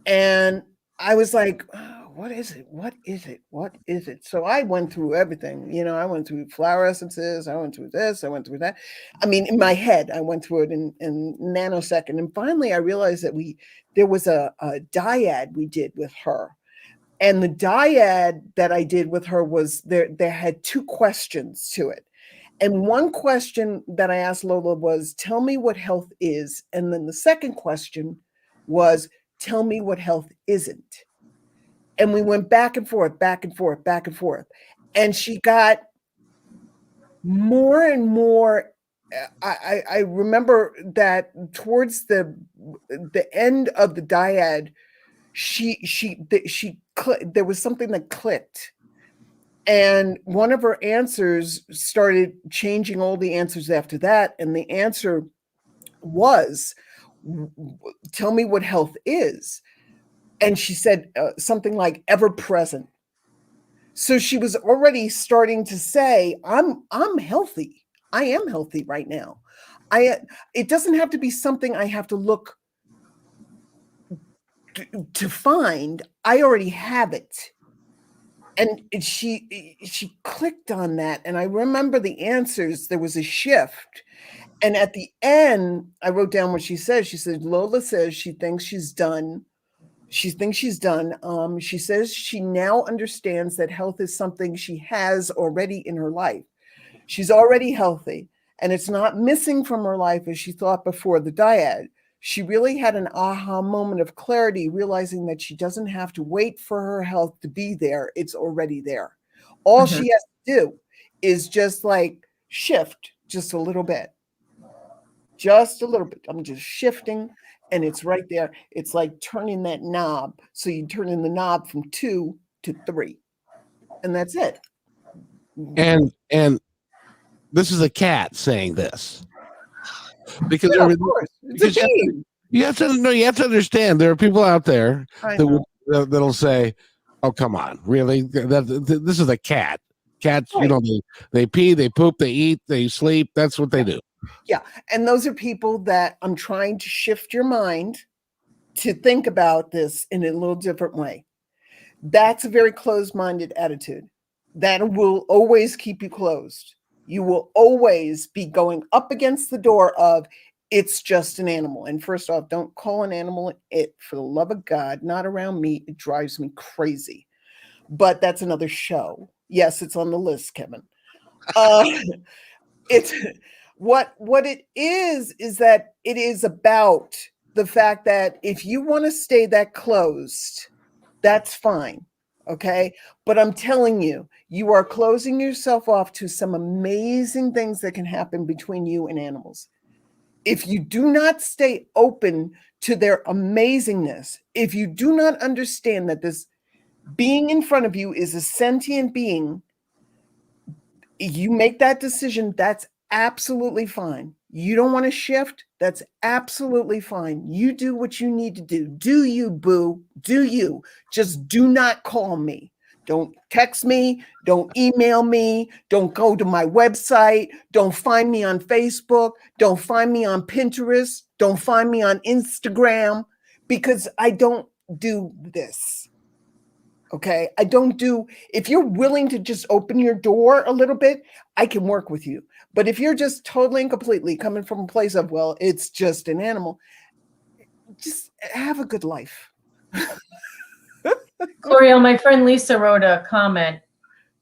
And I was like, oh, what is it? What is it? What is it? So I went through everything. I went through flower essences. I went through this. I went through that. I mean, in my head, I went through it in nanosecond. And finally, I realized that there was a dyad we did with her. And the dyad that I did with her was there had 2 questions to it. And one question that I asked Lola was, tell me what health is. And then the second question was, tell me what health isn't. And we went back and forth, back and forth, back and forth. And she got more and more. I remember that towards the end of the dyad, there was something that clicked. And one of her answers started changing all the answers after that. And the answer was, tell me what health is. And she said something like ever present. So she was already starting to say, I'm healthy. I am healthy right now. It doesn't have to be something I have to look to find. I already have it. And she clicked on that. And I remember the answers. There was a shift. And at the end, I wrote down what she said. She said, Lola says she thinks she's done. She thinks she's done. She says she now understands that health is something she has already in her life. She's already healthy, and it's not missing from her life as she thought before the dyad. She really had an aha moment of clarity, realizing that she doesn't have to wait for her health to be there. It's already there. All she has to do is just like shift just a little bit. Just a little bit. I'm just shifting and it's right there. It's like turning that knob. So you turn in the knob from 2 to 3. And that's it. And this is a cat saying this. Because yeah, of course. It's a team. You have to understand there are people out there that'll say, oh, come on, really? This is a cat. Cats, right. They pee, they poop, they eat, they sleep. That's what they do. Yeah. And those are people that I'm trying to shift your mind to think about this in a little different way. That's a very closed-minded attitude. That will always keep you closed. You will always be going up against the door of, it's just an animal. And first off, don't call an animal it, for the love of God, not around me. It drives me crazy. But that's another show. Yes, it's on the list, Kevin. It's what it is that it is about the fact that if you want to stay that closed, that's fine. Okay. But I'm telling you, you are closing yourself off to some amazing things that can happen between you and animals. If you do not stay open to their amazingness, if you do not understand that this being in front of you is a sentient being, you make that decision, that's absolutely fine. You don't want to shift, that's absolutely fine. You do what you need to do. Do you, boo? Do you? Just do not call me. Don't text me. Don't email me. Don't go to my website. Don't find me on Facebook. Don't find me on Pinterest. Don't find me on Instagram, because I don't do this. Okay. I don't do, if you're willing to just open your door a little bit, I can work with you. But if you're just totally and completely coming from a place of, well, it's just an animal, just have a good life. Coryelle, my friend Lisa wrote a comment.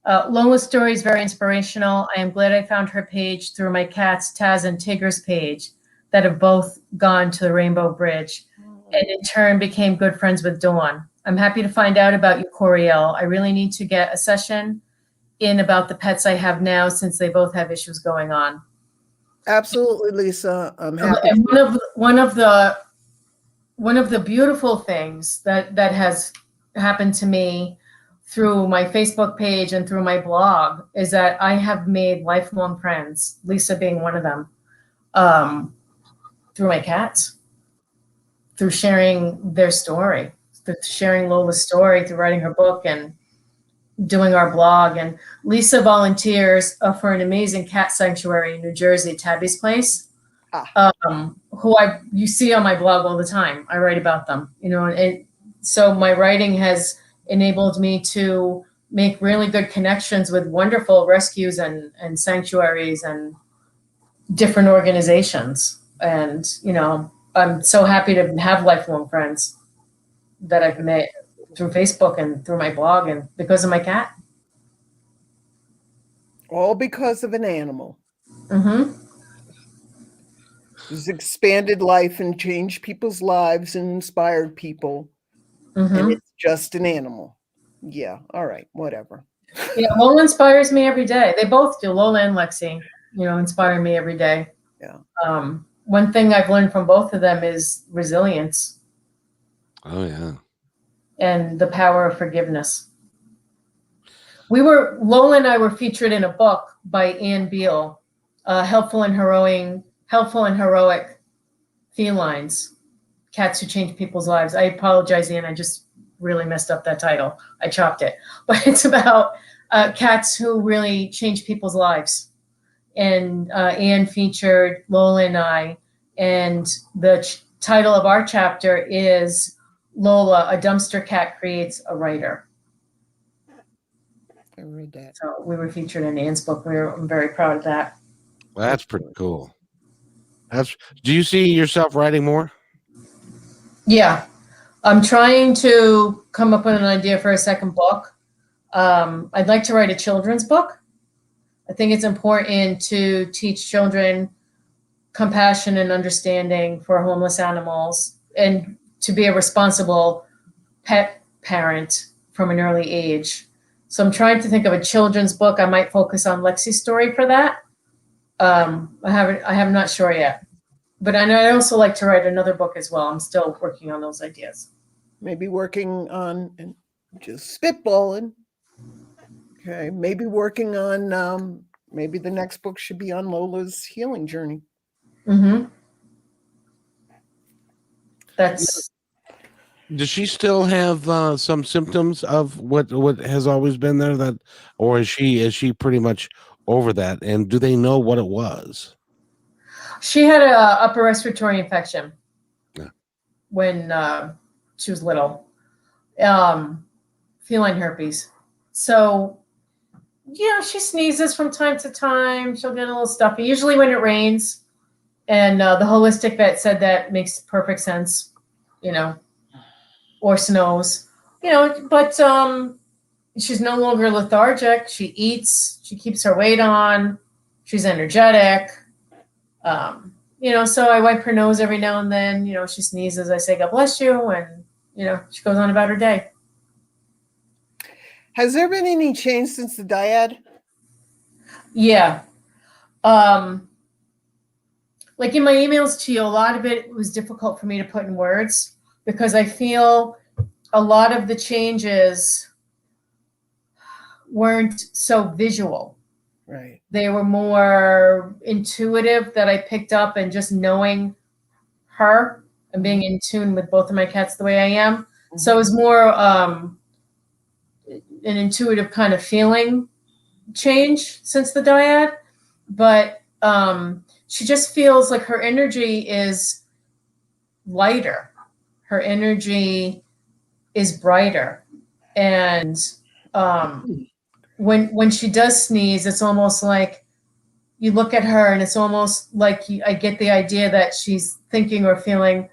Lola's story is very inspirational. I am glad I found her page through my cats, Taz and Tigger's page, that have both gone to the Rainbow Bridge, and in turn became good friends with Dawn. I'm happy to find out about you, Coryelle. I really need to get a session in about the pets I have now, since they both have issues going on. Absolutely, Lisa. I'm happy. And one of the beautiful things that has happened to me through my Facebook page and through my blog is that I have made lifelong friends, Lisa being one of them, through my cats, through sharing their story, through sharing Lola's story, through writing her book and doing our blog. And Lisa volunteers for an amazing cat sanctuary in New Jersey, Tabby's Place, who you see on my blog all the time. I write about them, and so my writing has enabled me to make really good connections with wonderful rescues and sanctuaries and different organizations. And, I'm so happy to have lifelong friends that I've met through Facebook and through my blog and because of my cat. All because of an animal. Mm-hmm. Who's expanded life and changed people's lives and inspired people. Mm-hmm. And it's just an animal. Yeah. All right. Whatever. Yeah. Lola inspires me every day. They both do. Lola and Lexi, inspire me every day. Yeah. One thing I've learned from both of them is resilience. Oh, yeah. And the power of forgiveness. Lola and I were featured in a book by Anne Beal, Helpful and Heroic Felines, Cats Who Change People's Lives. I apologize, Anne, I just really messed up that title. I chopped it. But it's about cats who really change people's lives. And Anne featured Lola and I, and the title of our chapter is Lola, a dumpster cat creates a writer. I read that. So we were featured in Anne's book. I'm very proud of that. Well, that's pretty cool. Do you see yourself writing more? Yeah. I'm trying to come up with an idea for a second book. I'd like to write a children's book. I think it's important to teach children compassion and understanding for homeless animals and to be a responsible pet parent from an early age. So I'm trying to think of a children's book. I might focus on Lexi's story for that. I have not sure yet. But I also like to write another book as well. I'm still working on those ideas. Maybe working on and just spitballing. Okay. Maybe working on maybe the next book should be on Lola's healing journey. Mm-hmm. That's. Does she still have some symptoms of what has always been there, or is she pretty much over that? And do they know what it was? She had an upper respiratory infection. Yeah. When she was little, feline herpes. So, she sneezes from time to time. She'll get a little stuffy, usually when it rains. And the holistic vet said that makes perfect sense, or snows, but she's no longer lethargic. She eats, she keeps her weight on, she's energetic. So I wipe her nose every now and then, she sneezes, I say, God bless you. And, she goes on about her day. Has there been any change since the dyad? Yeah. Like in my emails to you, a lot of it was difficult for me to put in words because I feel a lot of the changes weren't so visual. Right. They were more intuitive that I picked up, and just knowing her and being in tune with both of my cats the way I am. Mm-hmm. So it was more an intuitive kind of feeling change since the dyad. But she just feels like her energy is lighter. Her energy is brighter. And when she does sneeze, it's almost like you look at her and it's almost like I get the idea that she's thinking or feeling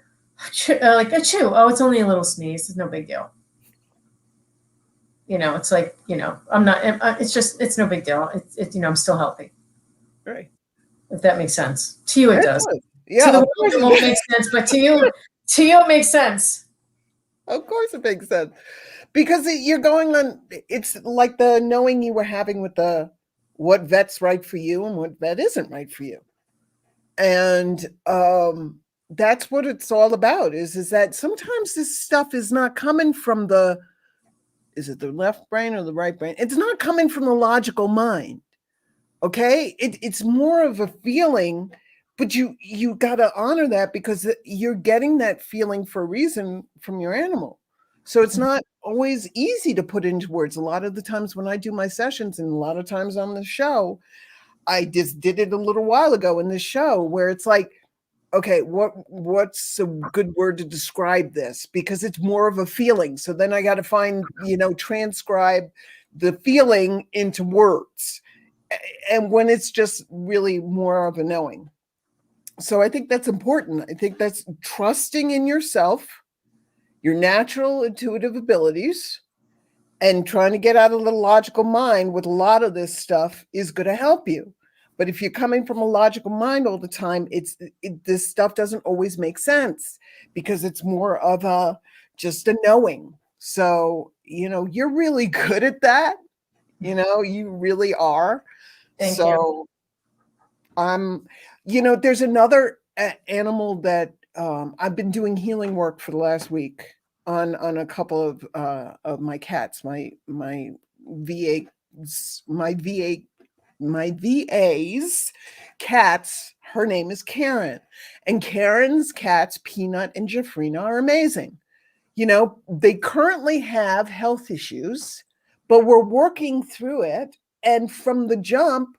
like achoo. Oh, it's only a little sneeze. It's no big deal. It's like, I'm not, it's no big deal. It's I'm still healthy. Right. If that makes sense. To you, it does. Yeah, To the world, it won't make sense, but to you, it makes sense. Of course it makes sense. Because you're going on, it's like the knowing you were having with the what vet's right for you and what vet isn't right for you. And that's what it's all about, is that sometimes this stuff is not coming from is it the left brain or the right brain? It's not coming from the logical mind. Okay? It's more of a feeling, but you got to honor that because you're getting that feeling for a reason from your animal. So it's not always easy to put into words. A lot of the times when I do my sessions and a lot of times on the show, I just did it a little while ago in this show where it's like, okay, what's a good word to describe this? Because it's more of a feeling. So then I got to find, transcribe the feeling into words. And when it's just really more of a knowing. So I think that's important. I think that's trusting in yourself, your natural intuitive abilities, and trying to get out of the logical mind with a lot of this stuff is going to help you. But if you're coming from a logical mind all the time, this stuff doesn't always make sense because it's more of just a knowing. So, you're really good at that. You really are. Thank you. There's another animal that I've been doing healing work for the last week on a couple of my cats, my VA's cats. Her name is Karen, and Karen's cats, Peanut and Jafrina, are amazing. They currently have health issues, but we're working through it. And from the jump,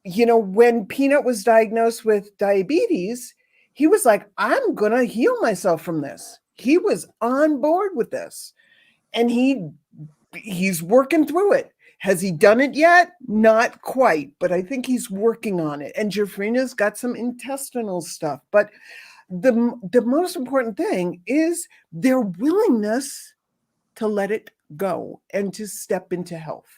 when Peanut was diagnosed with diabetes, he was like, I'm going to heal myself from this. He was on board with this, and he's working through it. Has he done it yet? Not quite, but I think he's working on it. And Jafrina's got some intestinal stuff. But the most important thing is their willingness to let it go and to step into health.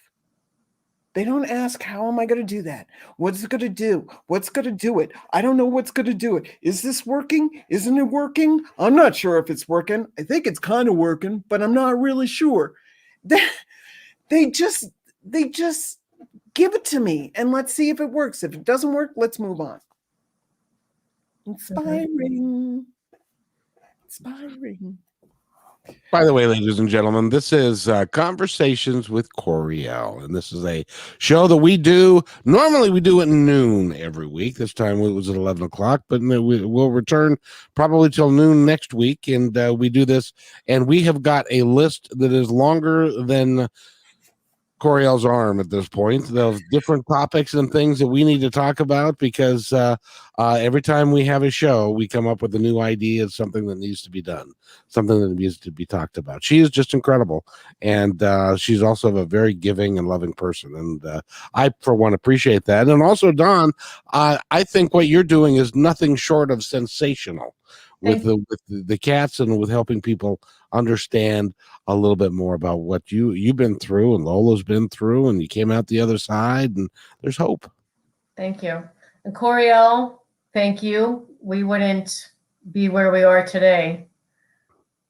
They don't ask, how am I going to do that? What's it going to do? What's going to do it? I don't know what's going to do it. Is this working? Isn't it working? I'm not sure if it's working. I think it's kind of working, but I'm not really sure. They just give it to me and let's see if it works. If it doesn't work, let's move on. Inspiring. By the way, ladies and gentlemen, this is Conversations with Coryelle, and this is a show that we do. Normally, we do at noon every week. This time it was at 11 o'clock, but we'll return probably till noon next week, and we do this, and we have got a list that is longer than Coryelle's arm at this point. Those different topics and things that we need to talk about because every time we have a show, we come up with a new idea of something that needs to be done, something that needs to be talked about. She is just incredible, and she's also a very giving and loving person, and I, for one, appreciate that. And also, Dawn, I think what you're doing is nothing short of sensational with the cats and with helping people understand a little bit more about what you've been through and Lola's been through, and you came out the other side, and there's hope. Thank you. And Coryelle, thank you. We wouldn't be where we are today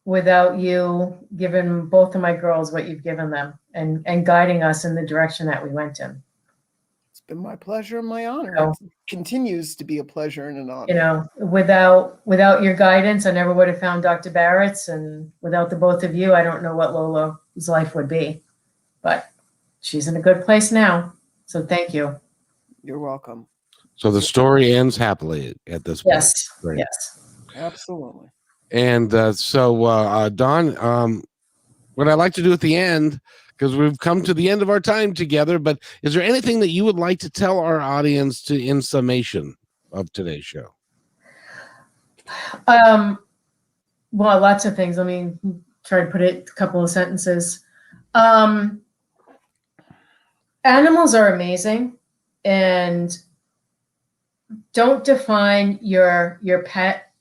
without you giving both of my girls what you've given them and guiding us in the direction that we went in. It's been my pleasure and my honor. So, it continues to be a pleasure and an honor. Without your guidance, I never would have found Dr. Barrett's, and without the both of you, I don't know what Lola's life would be. But she's in a good place now. So thank you. You're welcome. So the story ends happily at this point. Yes. Right? Yes. Absolutely. And so, Dawn, what I like to do at the end, because we've come to the end of our time together, but is there anything that you would like to tell our audience in summation of today's show? Well, lots of things. Let me try to put it a couple of sentences. Um, Animals are amazing, and don't define your pet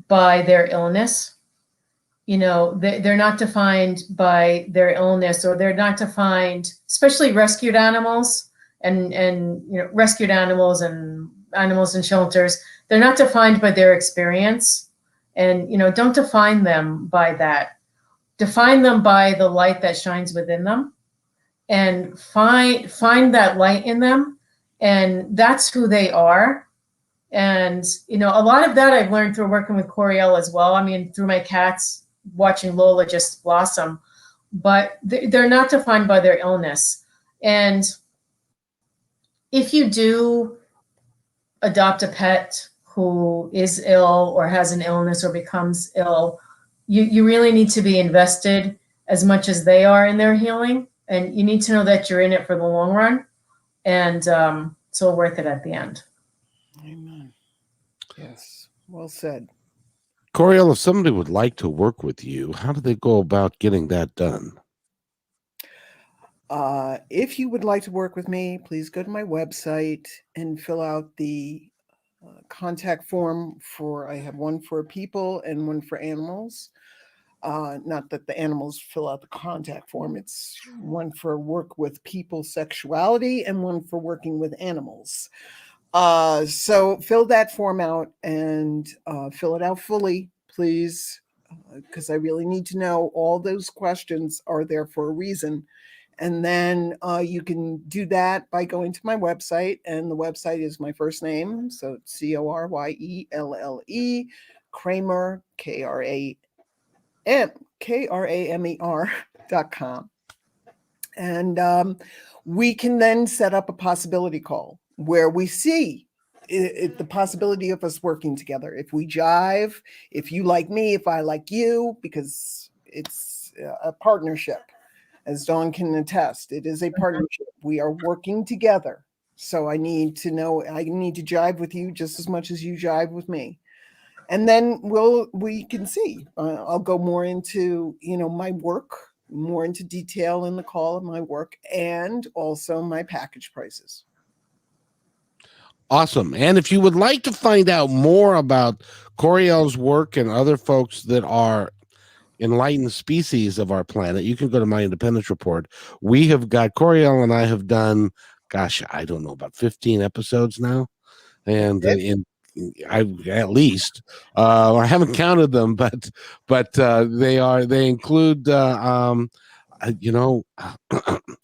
by their illness. You know, they're not defined by their illness, or they're not defined, especially rescued animals and rescued animals and animals in shelters. They're not defined by their experience, and don't define them by that. Define them by the light that shines within them, and find that light in them, and that's who they are. And a lot of that I've learned through working with Coryelle as well. I mean, through my cats, watching Lola just blossom. But they're not defined by their illness. And if you do adopt a pet who is ill or has an illness or becomes ill, you really need to be invested as much as they are in their healing. And you need to know that you're in it for the long run. And so worth it at the end. Amen. Yes. Well said. Coryelle, if somebody would like to work with you, how do they go about getting that done? If you would like to work with me, please go to my website and fill out the contact form I have one for people and one for animals. Not that the animals fill out the contact form. It's one for work with people sexuality and one for working with animals. So fill that form out and fill it out fully, please, because I really need to know all those questions are there for a reason. And then you can do that by going to my website, and the website is my first name, so it's Coryelle, Kramer, KRAMER.com. And we can then set up a possibility call where we see the possibility of us working together. If we jive, if you like me, if I like you, because it's a partnership. As Dawn can attest, it is a partnership. We are working together. So I need to jive with you just as much as you jive with me. And then we can see. I'll go more into, my work, more into detail in the call of my work, and also my package prices. Awesome. And if you would like to find out more about Coryelle's work and other folks that are enlightened species of our planet, you can go to my Independence Report. We have got, Coryelle and I have done, I don't know, about 15 episodes now. And at least I haven't counted them, but they include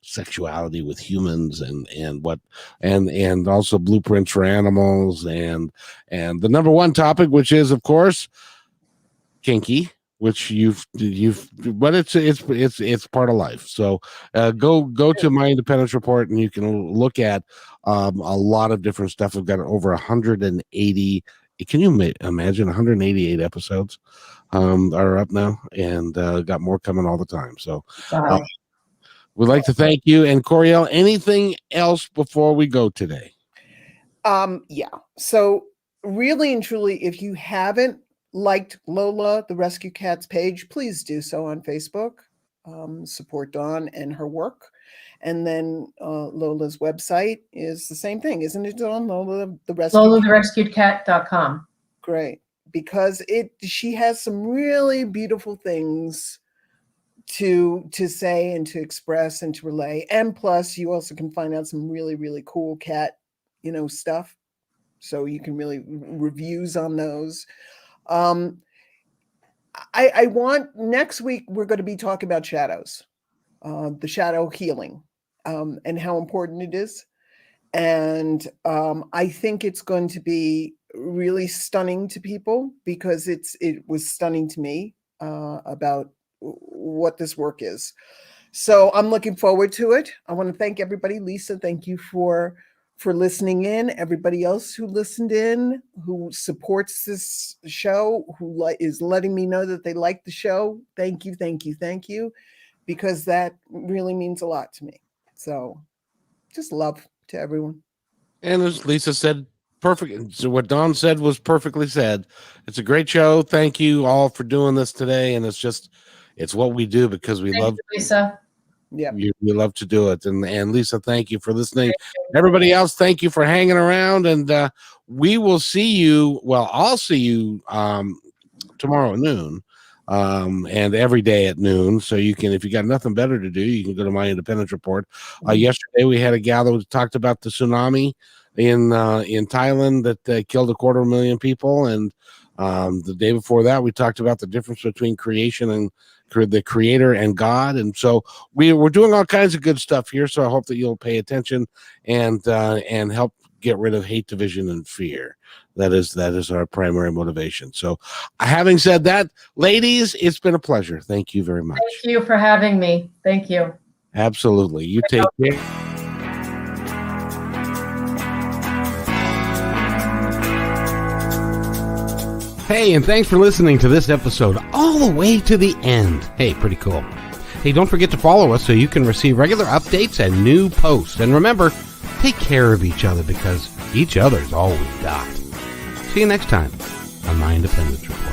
sexuality with humans and also blueprints for animals, and the number one topic, which is of course kinky, which but it's part of life. So go to my Independence Report and you can look at a lot of different stuff. We've got over 180. Can you imagine 188 episodes are up now, and got more coming all the time. So we'd like to thank you. And Coryelle, anything else before we go today? Yeah. So really and truly, if you haven't liked Lola, the Rescue Cats page, please do so on Facebook. Support Dawn and her work. And then Lola's website is the same thing, isn't it, Dawn? Lola, the Rescue LolaTheRescuedCat.com. Great. Because she has some really beautiful things to say and to express and to relay. And plus, you also can find out some really, really cool cat, stuff. So you can really reviews on those. I want next week, we're going to be talking about shadows, the shadow healing, and how important it is. And I think it's going to be really stunning to people, because it was stunning to me about what this work is. So I'm looking forward to it. I want to thank everybody. Lisa, thank you for listening in. Everybody else who listened in, who supports this show, who is letting me know that they like the show. Thank you, thank you, thank you, because that really means a lot to me. So just love to everyone. And as Lisa said, perfect. So what Dawn said was perfectly said. It's a great show. Thank you all for doing this today. And It's what we do because we Thank love you, Lisa. Yeah. we love to do it. And Lisa, thank you for listening. Everybody else, thank you for hanging around. And we will see you. Well, I'll see you tomorrow at noon. And every day at noon. So you can, if you got nothing better to do, you can go to My Independence Report. Yesterday we had a gal that talked about the tsunami in Thailand that killed 250,000 people. And the day before that, we talked about the difference between creation and the creator and God. And so we're doing all kinds of good stuff here. So I hope that you'll pay attention and help get rid of hate, division, and fear. That is our primary motivation. So having said that, ladies, it's been a pleasure. Thank you very much. Thank you for having me. Thank you. Absolutely. You take care. Hey, and thanks for listening to this episode all the way to the end. Hey, pretty cool. Hey, don't forget to follow us so you can receive regular updates and new posts. And remember, take care of each other because each other's all we've got. See you next time on My Independence Report.